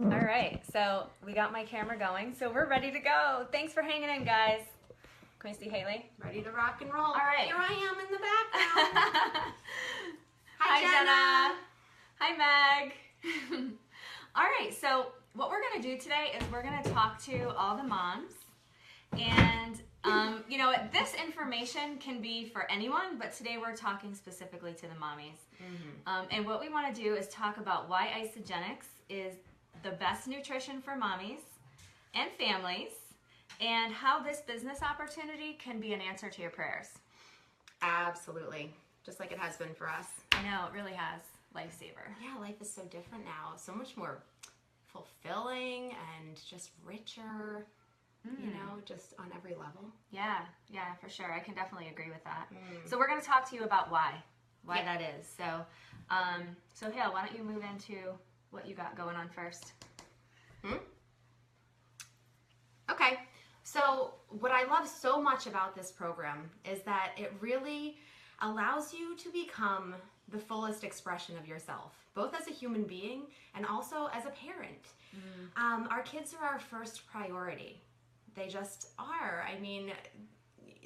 All right, so we got my camera going, so we're ready to go. Thanks for hanging in, guys. Can we see Haley? Ready to rock and roll. All right. Here I am in the background. Hi, Jenna. Hi, Meg. All right, so what we're going to do today is we're going to talk to all the moms. And, you know, this information can be for anyone, but today we're talking specifically to the mommies. And what we want to do is talk about why Isagenix is the best nutrition for mommies and families, and how this business opportunity can be an answer to your prayers. Absolutely. Just like it has been for us. I know, it really has. Lifesaver. Yeah, life is so different now. So much more fulfilling and just richer, you know, just on every level. Yeah, for sure. I can definitely agree with that. So we're going to talk to you about why that is. So Hale, why don't you move into what you got going on first? Okay. So what I love so much about this program is that it really allows you to become the fullest expression of yourself, both as a human being and also as a parent. Our kids are our first priority. They just are. I mean,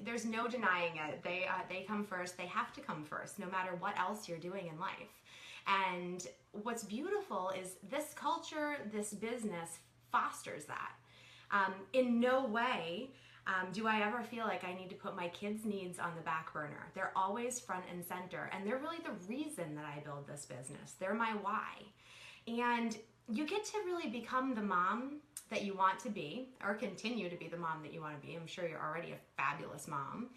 there's no denying it. They come first. They have to come first, no matter what else you're doing in life. And what's beautiful is this culture, this business fosters that. In no way do I ever feel like I need to put my kids' needs on the back burner. They're always front and center, and they're really the reason that I build this business. They're my why. And you get to really become the mom that you want to be, or continue to be the mom that you want to be. I'm sure you're already a fabulous mom,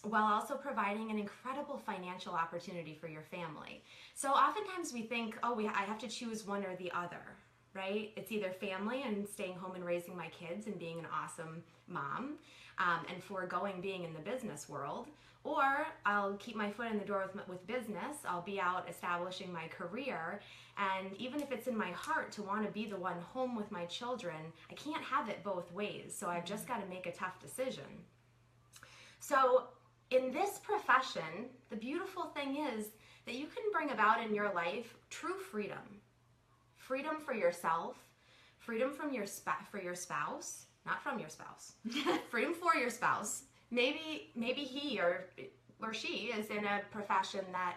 while also providing an incredible financial opportunity for your family. So oftentimes we think, oh, I have to choose one or the other, right? It's either family and staying home and raising my kids and being an awesome mom, and foregoing being in the business world, or I'll keep my foot in the door with business. I'll be out establishing my career, and even if it's in my heart to want to be the one home with my children, I can't have it both ways, so I've just got to make a tough decision. So in this profession, the beautiful thing is that you can bring about in your life true freedom. Freedom for yourself, freedom from for your spouse, not from your spouse, freedom for your spouse. Maybe he or she is in a profession that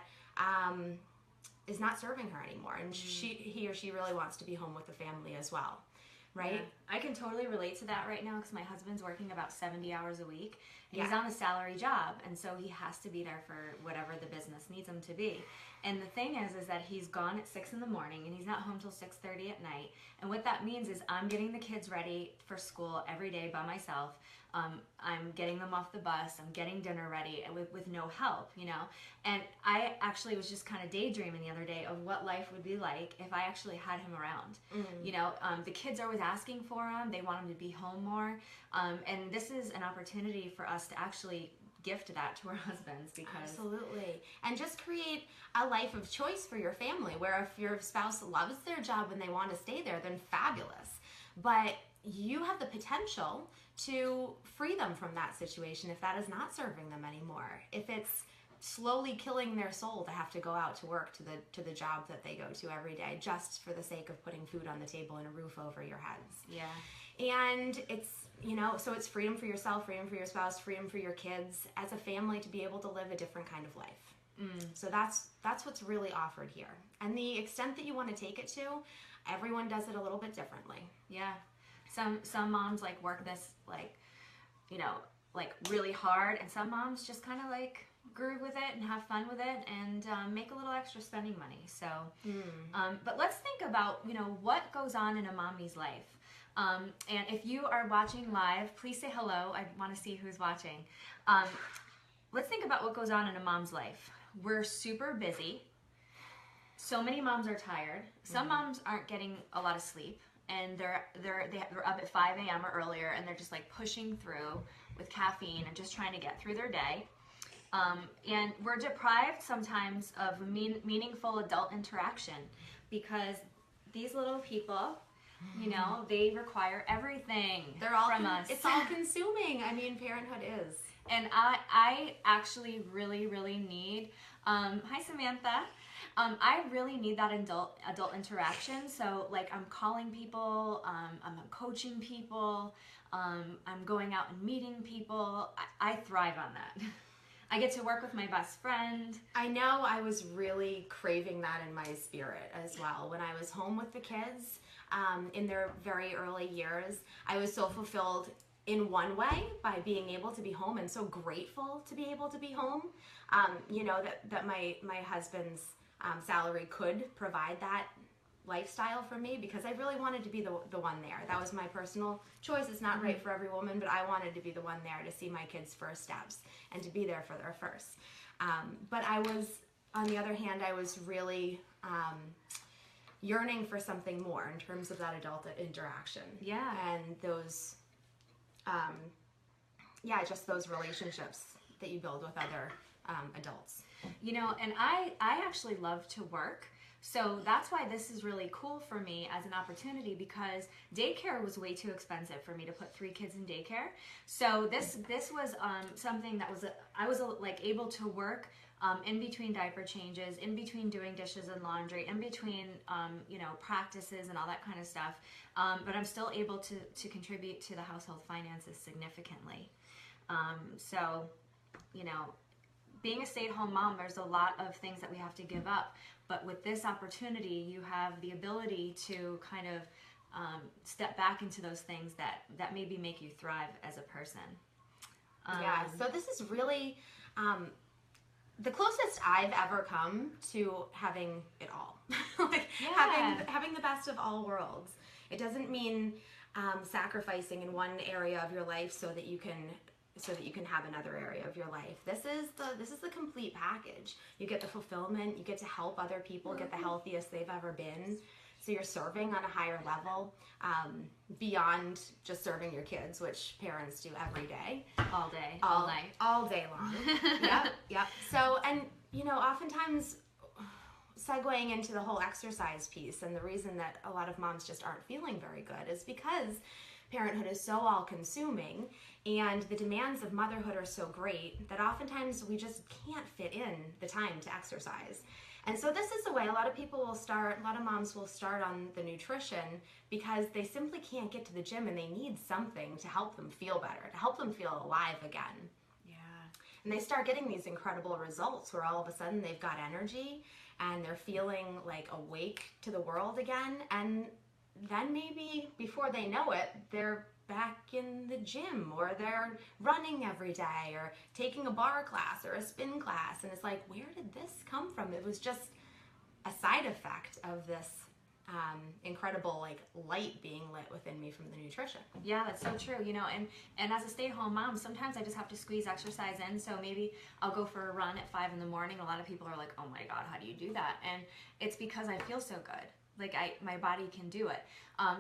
is not serving her anymore, and he or she really wants to be home with the family as well, right? Yeah. I can totally relate to that right now because my husband's working about 70 hours a week. And he's on a salary job, and so he has to be there for whatever the business needs him to be. And the thing is that he's gone at 6 in the morning, and he's not home till 6:30 at night. And what that means is I'm getting the kids ready for school every day by myself. I'm getting them off the bus. I'm getting dinner ready with no help, you know. And I actually was just kind of daydreaming the other day of what life would be like if I actually had him around. You know, the kids are always asking for him. They want him to be home more. And this is an opportunity for us to actually gift that to our husbands, because absolutely, and just create a life of choice for your family, where if your spouse loves their job and they want to stay there, then fabulous. But you have the potential to free them from that situation if that is not serving them anymore. If it's slowly killing their soul to have to go out to work to the job that they go to every day just for the sake of putting food on the table and a roof over your heads. Yeah. And it's, you know, so it's freedom for yourself, freedom for your spouse, freedom for your kids as a family to be able to live a different kind of life. So that's what's really offered here. And the extent that you want to take it to, everyone does it a little bit differently. Yeah. Some moms like work this like, you know, like really hard, and some moms just kind of like groove with it and have fun with it and make a little extra spending money. So, but let's think about, you know, what goes on in a mommy's life. And if you are watching live, please say hello. I want to see who's watching. Let's think about what goes on in a mom's life. We're super busy. So many moms are tired. Some moms aren't getting a lot of sleep, and they're up at 5 a.m. or earlier, and they're just like pushing through with caffeine and just trying to get through their day. And we're deprived sometimes of meaningful adult interaction because these little people, you know, they require everything from us. It's all consuming. I mean, parenthood is. And I actually really need, hi Samantha, I really need that adult interaction. So like I'm calling people, I'm coaching people, I'm going out and meeting people. I thrive on that. I get to work with my best friend. I know I was really craving that in my spirit as well. When I was home with the kids in their very early years, I was so fulfilled in one way by being able to be home and so grateful to be able to be home. You know, that my husband's salary could provide that lifestyle for me, because I really wanted to be the one there. That was my personal choice. It's not right for every woman, but I wanted to be the one there to see my kids' first steps and to be there for their first. But I was, on the other hand, I was really yearning for something more in terms of that adult interaction. Yeah. And those, just those relationships that you build with other adults. You know, and I actually love to work. So that's why this is really cool for me as an opportunity, because daycare was way too expensive for me to put 3 kids in daycare. So this was something that was I was like able to work in between diaper changes, in between doing dishes and laundry, in between you know, practices and all that kind of stuff. But I'm still able to contribute to the household finances significantly. So, you know, being a stay-at-home mom, there's a lot of things that we have to give up. But with this opportunity, you have the ability to kind of step back into those things that maybe make you thrive as a person. Yeah, so this is really the closest I've ever come to having it all. Like having the best of all worlds. It doesn't mean sacrificing in one area of your life so that you can have another area of your life. This is the complete package. You get the fulfillment, you get to help other people get the healthiest they've ever been. So you're serving on a higher level, beyond just serving your kids, which parents do every day. All day, all night. All day long. Yep. So, and you know, oftentimes segueing into the whole exercise piece, and the reason that a lot of moms just aren't feeling very good is because parenthood is so all-consuming, and the demands of motherhood are so great that oftentimes we just can't fit in the time to exercise. And so this is the way a lot of moms will start on the nutrition, because they simply can't get to the gym and they need something to help them feel better, to help them feel alive again. Yeah. And they start getting these incredible results where all of a sudden they've got energy and they're feeling like awake to the world again, and then maybe before they know it, they're back in the gym, or they're running every day, or taking a bar class or a spin class, and it's like, where did this come from? It was just a side effect of this incredible like light being lit within me from the nutrition. Yeah, that's so true. You know, and as a stay-at-home mom, sometimes I just have to squeeze exercise in. So maybe I'll go for a run at 5 in the morning. A lot of people are like, oh my God, how do you do that? And it's because I feel so good. Like my body can do it.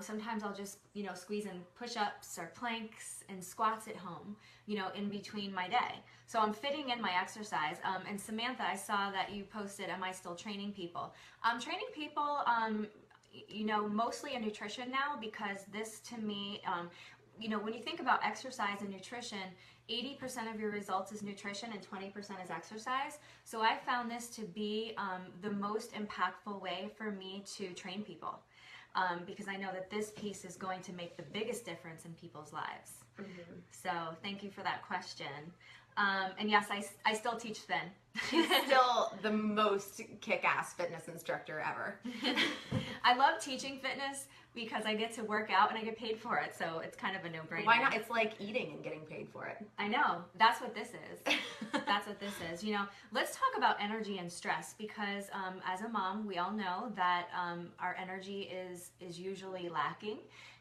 Sometimes I'll just, you know, squeeze in push-ups or planks and squats at home, you know, in between my day. So I'm fitting in my exercise. And Samantha, I saw that you posted, am I still training people? I'm training people, you know, mostly in nutrition now, because this to me, you know, when you think about exercise and nutrition, 80% of your results is nutrition and 20% is exercise. So I found this to be the most impactful way for me to train people, because I know that this piece is going to make the biggest difference in people's lives. Mm-hmm. So thank you for that question. And yes, I still teach thin. She's still the most kick-ass fitness instructor ever. I love teaching fitness because I get to work out and I get paid for it, so it's kind of a no-brainer. Why not? It's like eating and getting paid for it. I know. That's what this is. That's what this is. You know, let's talk about energy and stress, because as a mom, we all know that our energy is usually lacking,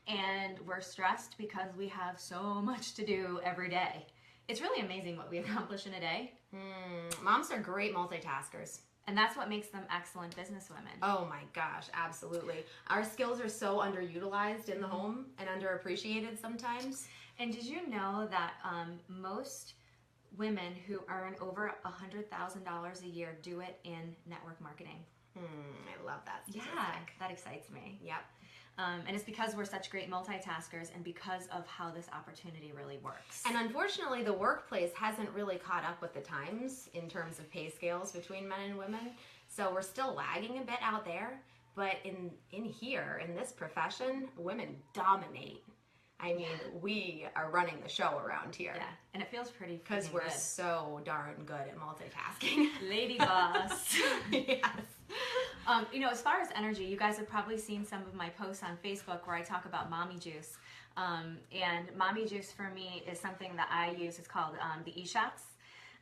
and we're stressed because we have so much to do every day. It's really amazing what we accomplish in a day. Moms are great multitaskers. And that's what makes them excellent businesswomen. Oh my gosh, absolutely. Our skills are so underutilized in the home and underappreciated sometimes. And did you know that most women who earn over $100,000 a year do it in network marketing? I love that statistic. Yeah, that excites me. Yep. And it's because we're such great multitaskers and because of how this opportunity really works. And unfortunately, the workplace hasn't really caught up with the times in terms of pay scales between men and women. So we're still lagging a bit out there, but in here, in this profession, women dominate. I mean, we are running the show around here. Yeah, and it feels pretty because we're good. so darn good at multitasking. Lady boss. Yes. As far as energy, you guys have probably seen some of my posts on Facebook where I talk about mommy juice. And mommy juice for me is something that I use. It's called the E-Shots.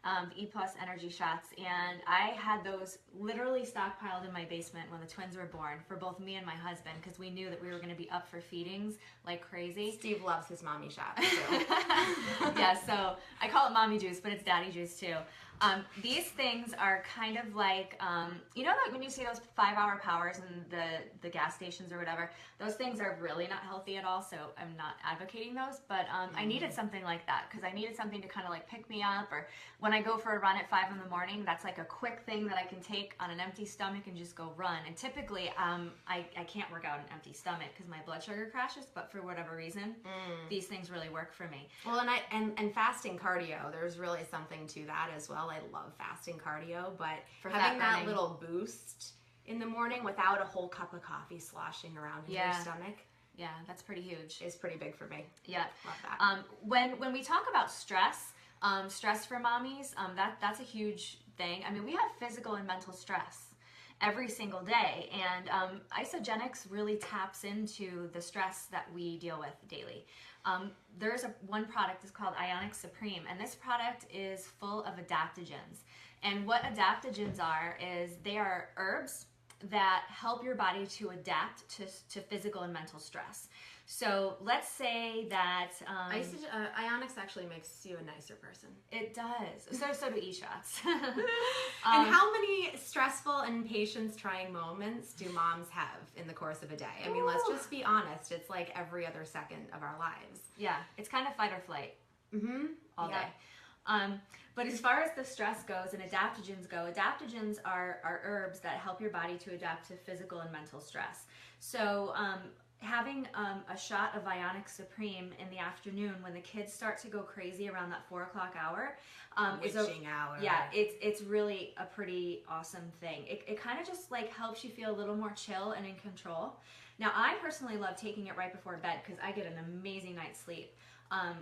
The E+ energy shots, and I had those literally stockpiled in my basement when the twins were born for both me and my husband, because we knew that we were going to be up for feedings like crazy. Steve loves his mommy shots too. Yeah, so I call it mommy juice, but it's daddy juice too. These things are kind of like, like when you see those 5-hour powers in the gas stations or whatever, those things are really not healthy at all, so I'm not advocating those, but I needed something like that, because I needed something to kind of like pick me up, or when I go for a run at 5 in the morning, that's like a quick thing that I can take on an empty stomach and just go run. And typically, I can't work out an empty stomach because my blood sugar crashes, but for whatever reason, these things really work for me. Well, and fasting cardio, there's really something to that as well. I love fasting cardio, but for having that little boost in the morning without a whole cup of coffee sloshing around in your stomach. Yeah, that's pretty huge. It's pretty big for me. Yeah. Love that. When we talk about stress for mommies, that's a huge thing. I mean, we have physical and mental stress every single day, and Isagenix really taps into the stress that we deal with daily. There's one product is called Isagenix Supreme, and this product is full of adaptogens. And what adaptogens are is they are herbs that help your body to adapt to physical and mental stress. So let's say that Isagenix actually makes you a nicer person. It does. So do E-Shots. And how many stressful and patience-trying moments do moms have in the course of a day? I mean, let's just be honest. It's like every other second of our lives. Yeah, it's kind of fight or flight all day. But as far as the stress goes and adaptogens go, adaptogens are herbs that help your body to adapt to physical and mental stress. So having a shot of Isagenix Supreme in the afternoon when the kids start to go crazy around that 4 o'clock hour, witching hour. Yeah, it's really a pretty awesome thing. It kind of just like helps you feel a little more chill and in control. Now, I personally love taking it right before bed because I get an amazing night's sleep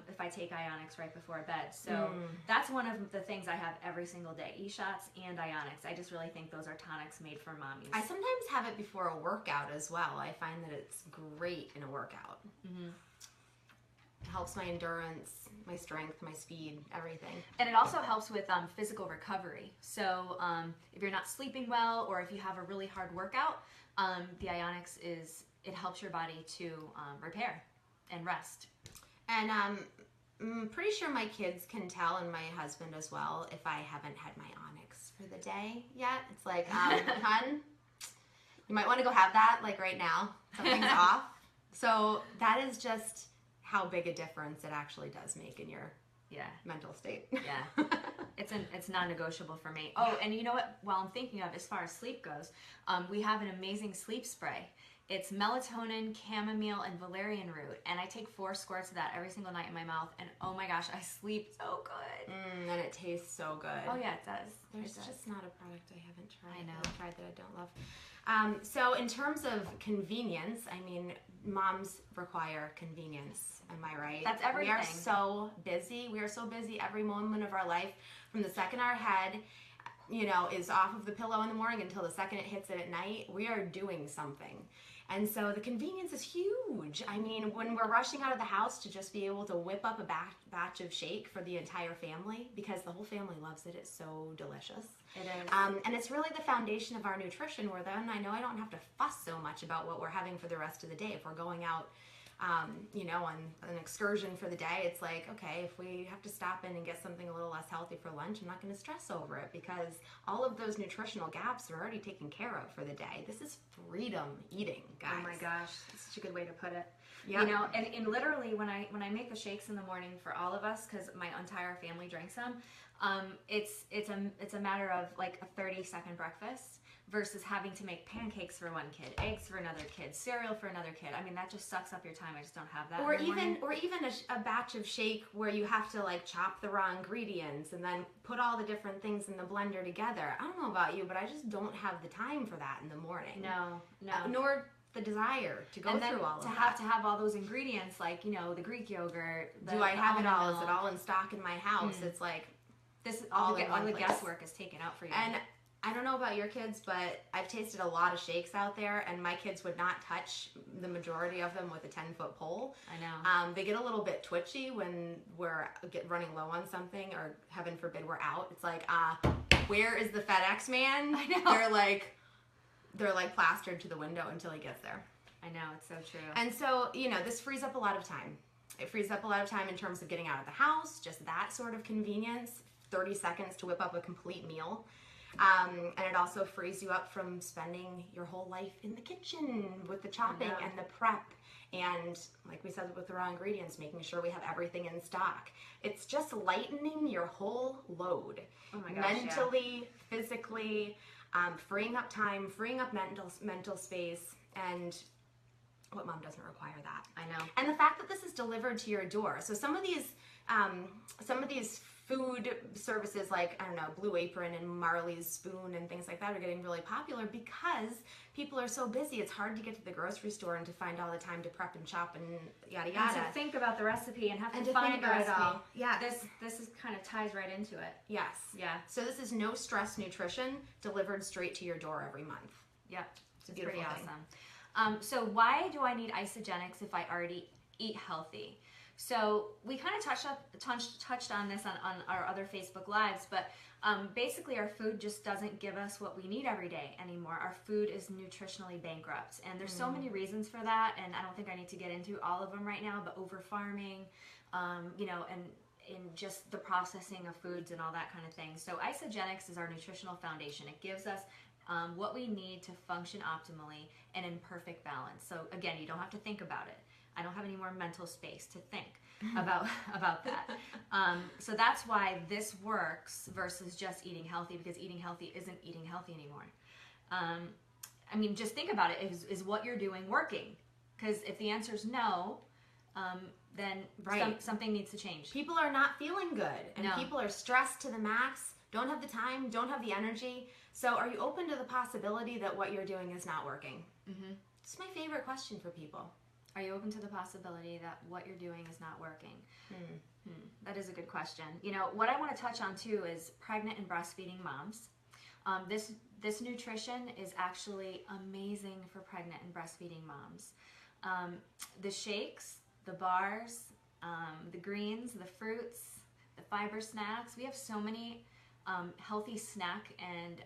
if I take Isagenix right before bed. So that's one of the things I have every single day, E-Shots and Isagenix. I just really think those are tonics made for mommies. I sometimes have it before a workout as well. I find that it's great in a workout. It helps my endurance, my strength, my speed, everything. And it also helps with physical recovery. So if you're not sleeping well or if you have a really hard workout, the Isagenix it helps your body to repair and rest. And I'm pretty sure my kids can tell, and my husband as well, if I haven't had my Onyx for the day yet. It's like, hun, you might want to go have that like right now. Something's off. So that is just how big a difference it actually does make in your mental state. Yeah. It's non-negotiable for me. Oh, and you know what? While I'm thinking of as far as sleep goes, we have an amazing sleep spray. It's melatonin, chamomile, and valerian root, and I take 4 squirts of that every single night in my mouth, and oh my gosh, I sleep so good. And it tastes so good. Oh yeah, it does. There's just not a product I haven't tried. I know. I've tried that I don't love. So in terms of convenience, I mean, moms require convenience. Am I right? That's everything. We are so busy. We are so busy every moment of our life. From the second our head, is off of the pillow in the morning until the second it hits it at night, we are doing something. And so the convenience is huge. I mean, when we're rushing out of the house to just be able to whip up a batch of shake for the entire family, because the whole family loves it. It's so delicious. It is. And it's really the foundation of our nutrition, where then I know I don't have to fuss so much about what we're having for the rest of the day. If we're going out, on an excursion for the day, it's like, okay, if we have to stop in and get something a little less healthy for lunch, I'm not going to stress over it, because all of those nutritional gaps are already taken care of for the day. This is freedom eating, guys. Oh my gosh, that's such a good way to put it. Yeah. And literally when I make the shakes in the morning for all of us, because my entire family drinks them, it's a matter of like a 30-second breakfast. versus having to make pancakes for one kid, eggs for another kid, cereal for another kid. I mean, that just sucks up your time. I just don't have that. Or even a batch of shake where you have to like chop the raw ingredients and then put all the different things in the blender together. I don't know about you, but I just don't have the time for that in the morning. No. Nor the desire to go through all of that. To have all those ingredients, like, you know, the Greek yogurt. Do I have it all? Is it all in stock in my house? It's like this all the guesswork is taken out for you. And I don't know about your kids, but I've tasted a lot of shakes out there, and my kids would not touch the majority of them with a 10-foot pole. I know. They get a little bit twitchy when we're running low on something, or heaven forbid we're out. It's like, where is the FedEx man? I know. They're like plastered to the window until he gets there. I know, it's so true. And so, you know, this frees up a lot of time. It frees up a lot of time in terms of getting out of the house, just that sort of convenience, 30 seconds to whip up a complete meal. And it also frees you up from spending your whole life in the kitchen with the chopping and the prep. And like we said with the raw ingredients, making sure we have everything in stock. It's just lightening your whole load. Oh my gosh, mentally, physically, freeing up time, freeing up mental space, and what mom doesn't require that? I know. And the fact that this is delivered to your door. So some of these food services like, I don't know, Blue Apron and Marley's Spoon and things like that are getting really popular because people are so busy. It's hard to get to the grocery store and to find all the time to prep and chop and yada yada. And to think about the recipe and have to find the recipe. Yeah. This is kind of ties right into it. Yes. Yeah. So this is no stress nutrition delivered straight to your door every month. Yep. It's a beautiful pretty thing. Awesome. So why do I need Isagenix if I already eat healthy? So we kind of touched on this on our other Facebook Lives, but basically our food just doesn't give us what we need every day anymore. Our food is nutritionally bankrupt, and there's so many reasons for that, and I don't think I need to get into all of them right now, but over farming, you know, and in just the processing of foods and all that kind of thing. So Isagenix is our nutritional foundation. It gives us what we need to function optimally and in perfect balance. So again, you don't have to think about it. I don't have any more mental space to think about that. So that's why this works versus just eating healthy, because eating healthy isn't eating healthy anymore. I mean, just think about it. Is what you're doing working? Because if the answer is no, then something needs to change. People are not feeling good, and people are stressed to the max, don't have the time, don't have the energy. So are you open to the possibility that what you're doing is not working? Mm-hmm. It's my favorite question for people. Are you open to the possibility that what you're doing is not working? That is a good question. You know, what I want to touch on too is pregnant and breastfeeding moms. This nutrition is actually amazing for pregnant and breastfeeding moms. The shakes, the bars, the greens, the fruits, the fiber snacks. We have so many healthy snack and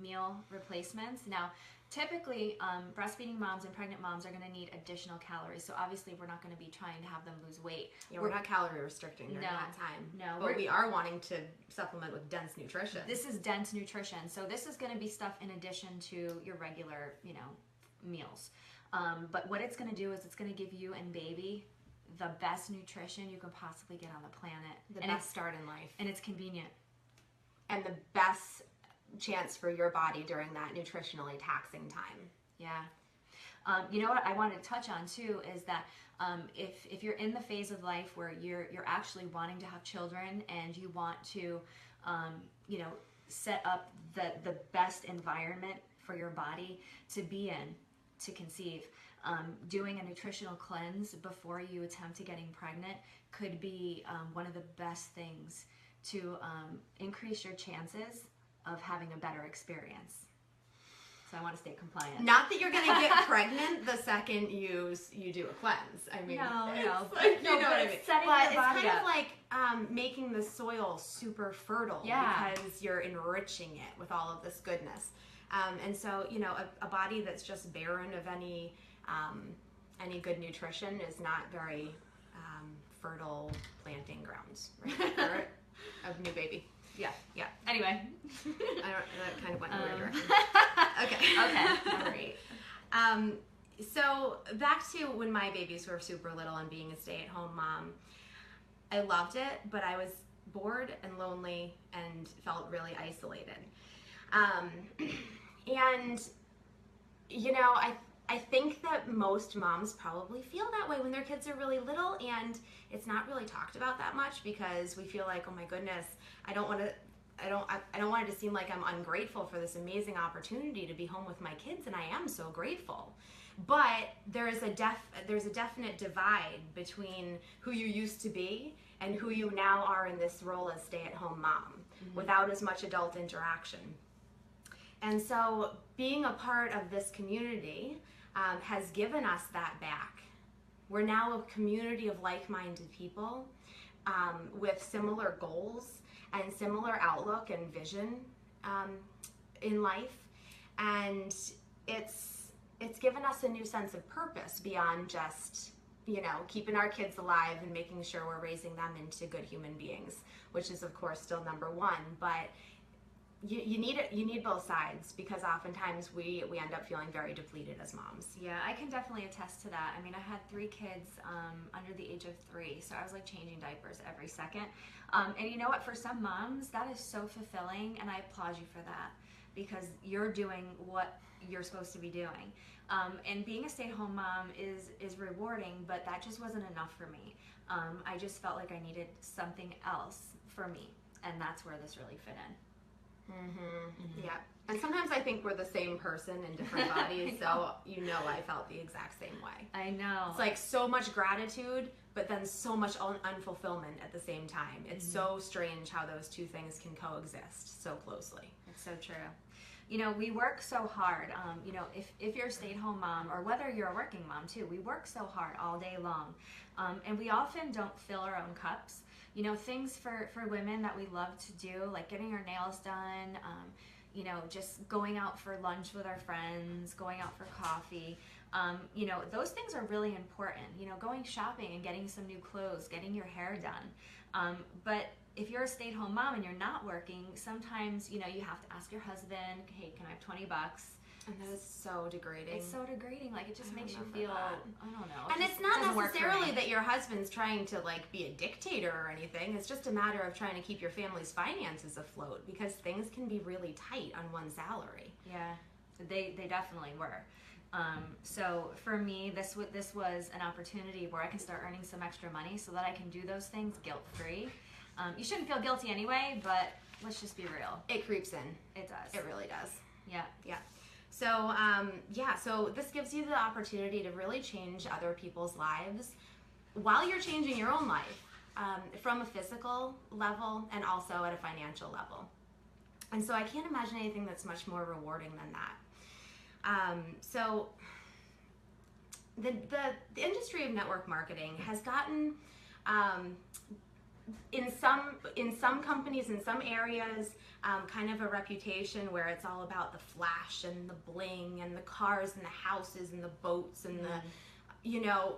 meal replacements. Now, typically, breastfeeding moms and pregnant moms are going to need additional calories. So obviously, we're not going to be trying to have them lose weight. Yeah, we're not calorie restricting during that time. No, but we are wanting to supplement with dense nutrition. This is dense nutrition. So this is going to be stuff in addition to your regular, you know, meals. But what it's going to do is it's going to give you and baby the best nutrition you can possibly get on the planet. The best start in life. And it's convenient. And the best chance for your body during that nutritionally taxing time. Yeah. You know what I wanted to touch on too is that if you're in the phase of life where you're actually wanting to have children and you want to you know, set up the best environment for your body to be in to conceive, doing a nutritional cleanse before you attempt to getting pregnant could be one of the best things to increase your chances of having a better experience. So I want to stay compliant. Not that you're going to get pregnant the second you do a cleanse. I mean, no. Like, you know what I mean. But it's kind of like making the soil super fertile because you're enriching it with all of this goodness. And so, you know, a body that's just barren of any good nutrition is not very fertile planting grounds, right? Of new baby. Yeah. Anyway. That kind of went in a weird direction. Okay. All right. So back to when my babies were super little and being a stay-at-home mom. I loved it, but I was bored and lonely and felt really isolated. And, you know, I think that most moms probably feel that way when their kids are really little, and it's not really talked about that much because we feel like, oh my goodness, I don't want it to seem like I'm ungrateful for this amazing opportunity to be home with my kids, and I am so grateful. But there's a definite divide between who you used to be and who you now are in this role as stay-at-home mom, without as much adult interaction. And so being a part of this community has given us that back. We're now a community of like-minded people with similar goals and similar outlook and vision in life. And it's given us a new sense of purpose beyond just, you know, keeping our kids alive and making sure we're raising them into good human beings, which is of course still number one. But you need both sides, because oftentimes we end up feeling very depleted as moms. Yeah, I can definitely attest to that. I mean, I had 3 kids under the age of 3, so I was like changing diapers every second. And you know what? For some moms, that is so fulfilling, and I applaud you for that, because you're doing what you're supposed to be doing. And being a stay-at-home mom is rewarding, but that just wasn't enough for me. I just felt like I needed something else for me, and that's where this really fit in. Yeah. And sometimes I think we're the same person in different bodies, so you know I felt the exact same way. I know. It's like so much gratitude, but then so much unfulfillment at the same time. It's so strange how those two things can coexist so closely. It's so true. You know, we work so hard. You know, if you're a stay-at-home mom, or whether you're a working mom too, we work so hard all day long. And we often don't fill our own cups. You know, things for women that we love to do, like getting our nails done, you know, just going out for lunch with our friends, going out for coffee. You know, those things are really important. You know, going shopping and getting some new clothes, getting your hair done. But if you're a stay-at-home mom and you're not working, sometimes, you know, you have to ask your husband, hey, can I have $20? And that is so degrading. It's so degrading. Like, it just makes you feel, that. I don't know. And it's not necessarily that your husband's trying to, like, be a dictator or anything. It's just a matter of trying to keep your family's finances afloat, because things can be really tight on one salary. Yeah, they definitely were. So for me, this was an opportunity where I can start earning some extra money so that I can do those things guilt-free. You shouldn't feel guilty anyway, but let's just be real. It creeps in. It does. It really does. Yeah. Yeah. So, so this gives you the opportunity to really change other people's lives while you're changing your own life, from a physical level and also at a financial level. And so I can't imagine anything that's much more rewarding than that. So the industry of network marketing has gotten, in some companies, in some areas, kind of a reputation where it's all about the flash and the bling and the cars and the houses and the boats and the, you know,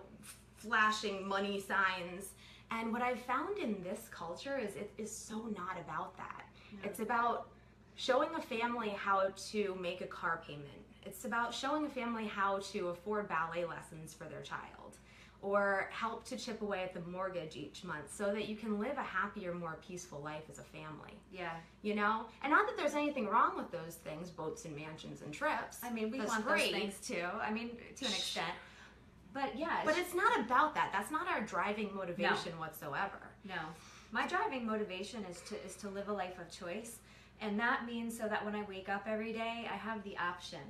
flashing money signs. And what I've found in this culture is it is so not about that. No. It's about showing a family how to make a car payment. It's about showing a family how to afford ballet lessons for their child, or help to chip away at the mortgage each month so that you can live a happier, more peaceful life as a family. Yeah. You know? And not that there's anything wrong with those things, boats and mansions and trips. I mean, we That's want great. those things too. I mean, to an extent. But yeah. But it's not about that. That's not our driving motivation whatsoever. No. My driving motivation is to live a life of choice. And that means so that when I wake up every day, I have the option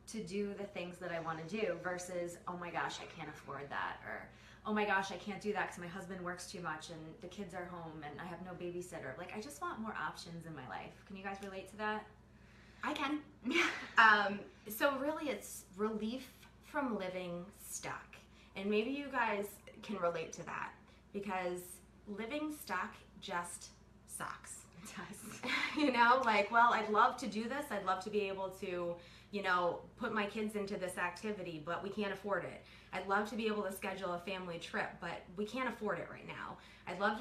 to do the things that I want to do versus, oh my gosh, I can't afford that, or oh my gosh, I can't do that because my husband works too much and the kids are home and I have no babysitter. Like, I just want more options in my life. Can you guys relate to that? I can. So really it's relief from living stuck. And maybe you guys can relate to that, because living stuck just sucks. It does. You know, like, well, I'd love to do this. I'd love to be able to, you know, put my kids into this activity, but we can't afford it. I'd love to be able to schedule a family trip, but we can't afford it right now.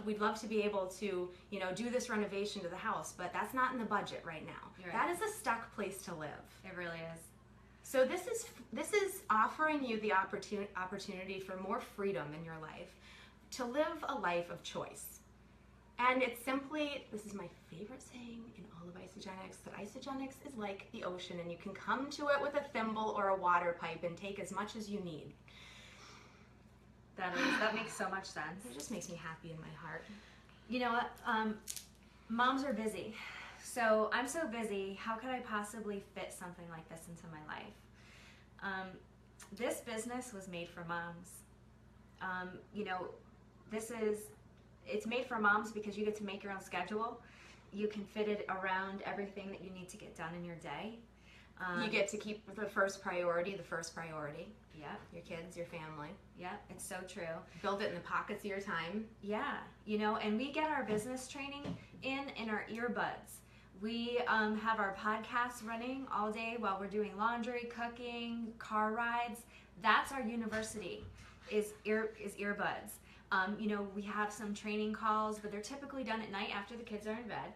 We'd love to be able to, you know, do this renovation to the house, but that's not in the budget right now. Right. That is a stuck place to live. It really is. So this is offering you the opportunity for more freedom in your life, to live a life of choice. And it's simply, this is my favorite saying in all of Isagenix, that Isagenix is like the ocean, and you can come to it with a thimble or a water pipe and take as much as you need. That makes so much sense. It just makes me happy in my heart. You know what? Moms are busy. So I'm so busy, how could I possibly fit something like this into my life? This business was made for moms. You know, it's made for moms because you get to make your own schedule. You can fit it around everything that you need to get done in your day. You get to keep the first priority. Yeah. Your kids, your family. Yeah, it's so true. Build it in the pockets of your time. Yeah, you know, and we get our business training in our earbuds. We have our podcasts running all day while we're doing laundry, cooking, car rides. That's our university, is earbuds. You know, we have some training calls, but they're typically done at night after the kids are in bed.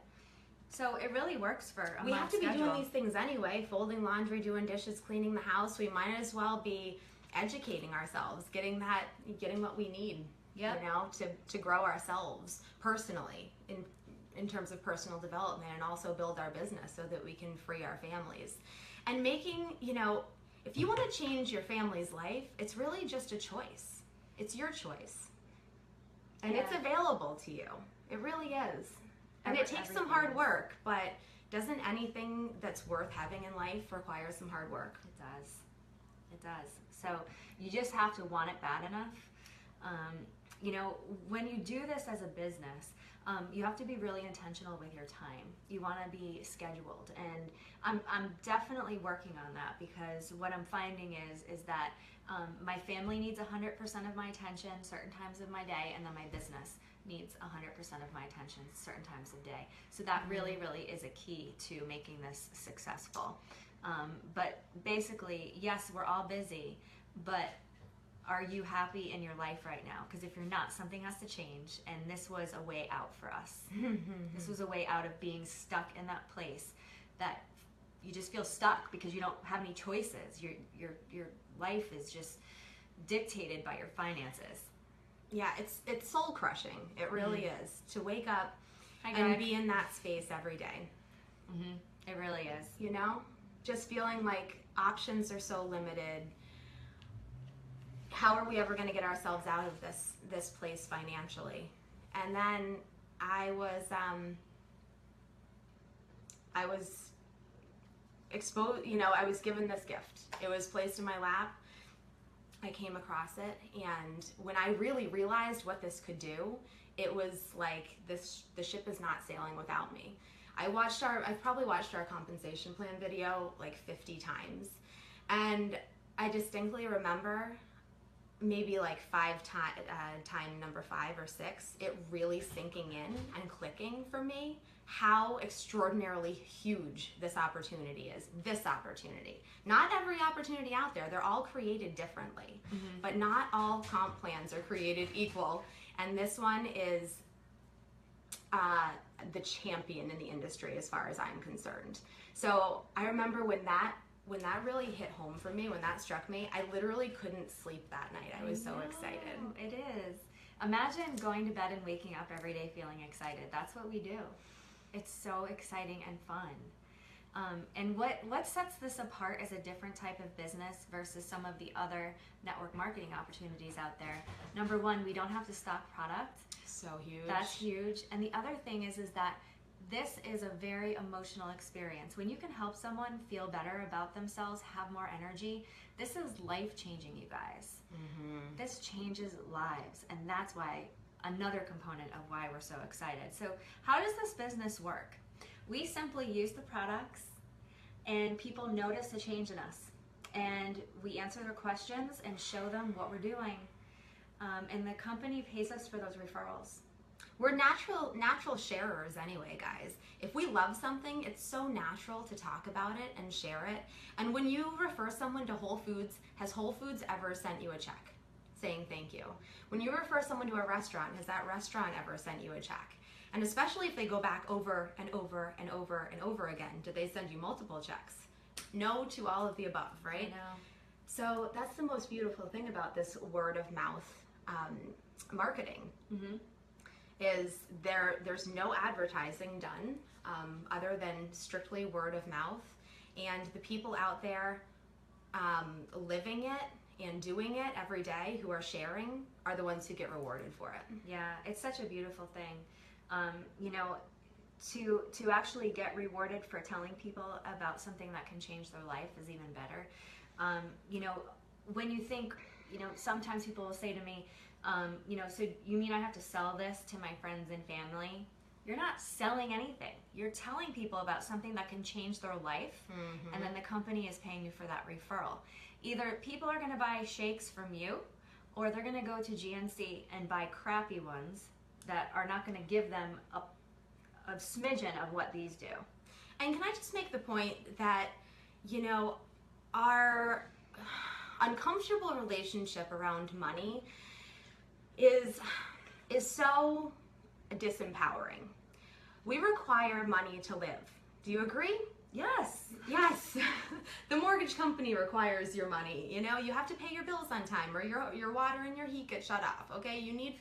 So it really works for a We have to schedule. be doing these things anyway, folding laundry, doing dishes, cleaning the house. We might as well be educating ourselves, getting what we need, Yep. you know, to grow ourselves personally in terms of personal development, and also build our business so that we can free our families. And making, you know, if you want to change your family's life, it's really just a choice. It's your choice. And it's available to you. It really is. And it takes some hard work, but doesn't anything that's worth having in life require some hard work? It does. It does. So you just have to want it bad enough. You know, when you do this as a business, you have to be really intentional with your time. You want to be scheduled, and I'm definitely working on that, because what I'm finding is that my family needs 100% of my attention certain times of my day, and then my business needs 100% of my attention certain times of day. So that really is a key to making this successful. But basically, yes, we're all busy, but are you happy in your life right now? Because if you're not, something has to change, and this was a way out for us. This was a way out of being stuck in that place that you just feel stuck because you don't have any choices. Your life is just dictated by your finances. Yeah, it's soul crushing. It really is, to wake up Hi, and Greg. be in that space every day. It really is. You know, just feeling like options are so limited. How are we ever going to get ourselves out of this place financially? And then I was exposed, you know, I was given this gift. It was placed in my lap. I came across it, and when I really realized what this could do, it was like the ship is not sailing without me. I've probably watched our compensation plan video like 50 times, and I distinctly remember maybe like time number 5 or 6, it really sinking in and clicking for me how extraordinarily huge this opportunity is. This opportunity. Not every opportunity out there, they're all created differently, but not all comp plans are created equal. And this one is the champion in the industry as far as I'm concerned. So I remember when that really hit home for me, when that struck me, I literally couldn't sleep that night. I was so excited. It is. Imagine going to bed and waking up every day feeling excited. That's what we do. It's so exciting and fun. And what sets this apart as a different type of business versus some of the other network marketing opportunities out there? Number one, we don't have to stock product. So huge. That's huge. And the other thing is that this is a very emotional experience. When you can help someone feel better about themselves, have more energy, this is life-changing, you guys. This changes lives, and that's why another component of why we're so excited. So how does this business work? We simply use the products, and people notice a change in us, and we answer their questions and show them what we're doing. And the company pays us for those referrals. We're natural sharers anyway, guys. If we love something, it's so natural to talk about it and share it. And when you refer someone to Whole Foods, has Whole Foods ever sent you a check saying thank you? When you refer someone to a restaurant, has that restaurant ever sent you a check? And especially if they go back over and over and over and over again, do they send you multiple checks? No to all of the above, right? I know. So that's the most beautiful thing about this word of mouth marketing. is there's no advertising done other than strictly word of mouth, and the people out there living it and doing it every day who are sharing are the ones who get rewarded for it. Yeah, it's such a beautiful thing. You know, to actually get rewarded for telling people about something that can change their life is even better. You know, when you think, you know, sometimes people will say to me, you know, so you mean I have to sell this to my friends and family? You're not selling anything. You're telling people about something that can change their life, and then the company is paying you for that referral. Either people are going to buy shakes from you, or they're going to go to GNC and buy crappy ones that are not going to give them a smidgen of what these do. And can I just make the point that, you know, our uncomfortable relationship around money is so disempowering. We require money to live. Do you agree? Yes. Yes. The mortgage company requires your money. You know, you have to pay your bills on time, or your water and your heat get shut off. Okay, you need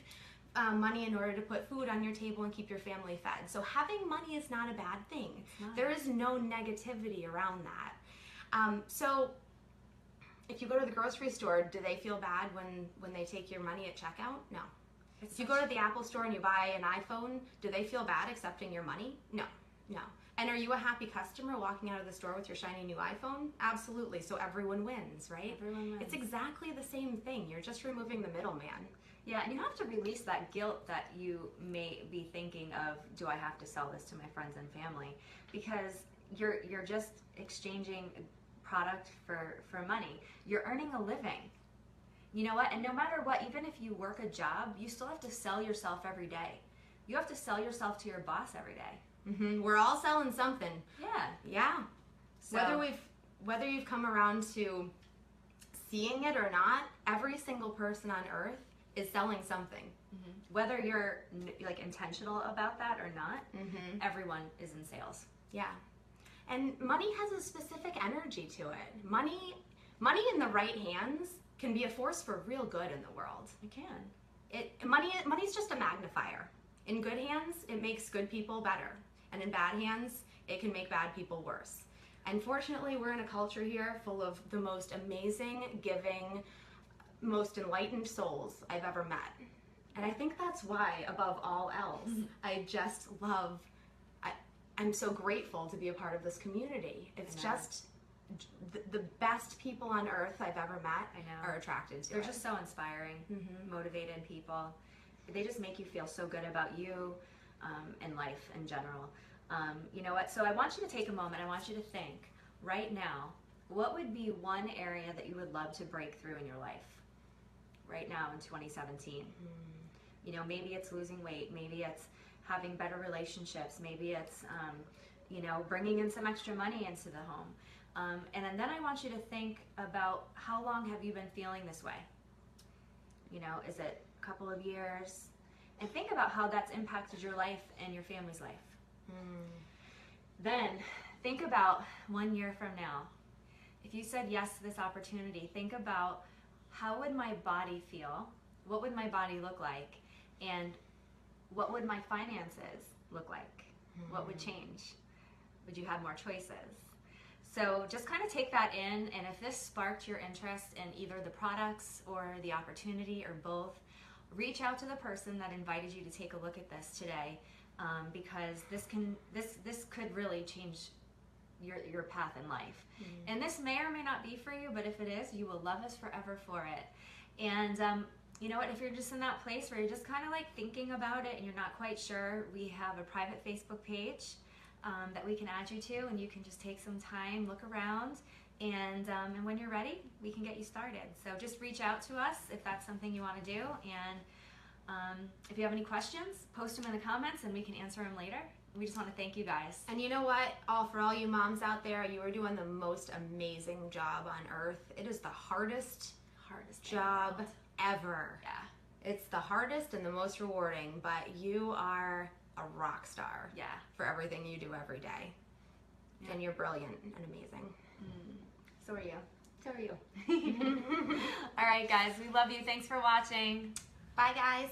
money in order to put food on your table and keep your family fed. So having money is not a bad thing. There is no negativity around that. So if you go to the grocery store, do they feel bad when they take your money at checkout? No. If you go to the Apple store and you buy an iPhone, do they feel bad accepting your money? No, no. And are you a happy customer walking out of the store with your shiny new iPhone? Absolutely. So everyone wins, right? Everyone wins. It's exactly the same thing. You're just removing the middleman. Yeah, and you have to release that guilt that you may be thinking of, do I have to sell this to my friends and family? Because you're just exchanging product for money. You're earning a living. You know what? And no matter what, even if you work a job, you still have to sell yourself every day. You have to sell yourself to your boss every day. We're all selling something. Yeah. Yeah. So, whether you've come around to seeing it or not, every single person on earth is selling something. Whether you're like intentional about that or not, everyone is in sales. Yeah. And money has a specific energy to it. Money in the right hands can be a force for real good in the world. It can. Money's just a magnifier. In good hands, it makes good people better. And in bad hands, it can make bad people worse. And fortunately, we're in a culture here full of the most amazing, giving, most enlightened souls I've ever met. And I think that's why, above all else, I just love, I'm so grateful to be a part of this community. It's just the best people on earth I've ever met are attracted to They're just so inspiring, motivated people. They just make you feel so good about you and life in general. You know what? So I want you to take a moment. I want you to think right now, what would be one area that you would love to break through in your life right now in 2017? You know, maybe it's losing weight. Maybe it's having better relationships. Maybe it's, you know, bringing in some extra money into the home. And then I want you to think about, how long have you been feeling this way? You know, is it a couple of years? And think about how that's impacted your life and your family's life. Then think about 1 year from now. If you said yes to this opportunity, think about, how would my body feel? What would my body look like? And what would my finances look like? What would change? Would you have more choices? So just kind of take that in, and if this sparked your interest in either the products or the opportunity or both, reach out to the person that invited you to take a look at this today, because this could really change your path in life. And this may or may not be for you, but if it is, you will love us forever for it. And you know what, if you're just in that place where you're just kind of like thinking about it and you're not quite sure, we have a private Facebook page that we can add you to, and you can just take some time, look around, and when you're ready, we can get you started. So just reach out to us if that's something you want to do, and if you have any questions, post them in the comments and we can answer them later. We just want to thank you guys. And you know what? For all you moms out there, you are doing the most amazing job on earth. It is the hardest job ever. Yeah. It's the hardest and the most rewarding, but you are a rock star. Yeah. For everything you do every day. Yeah. And you're brilliant and amazing. So are you. So are you. All right, guys. We love you. Thanks for watching. Bye, guys.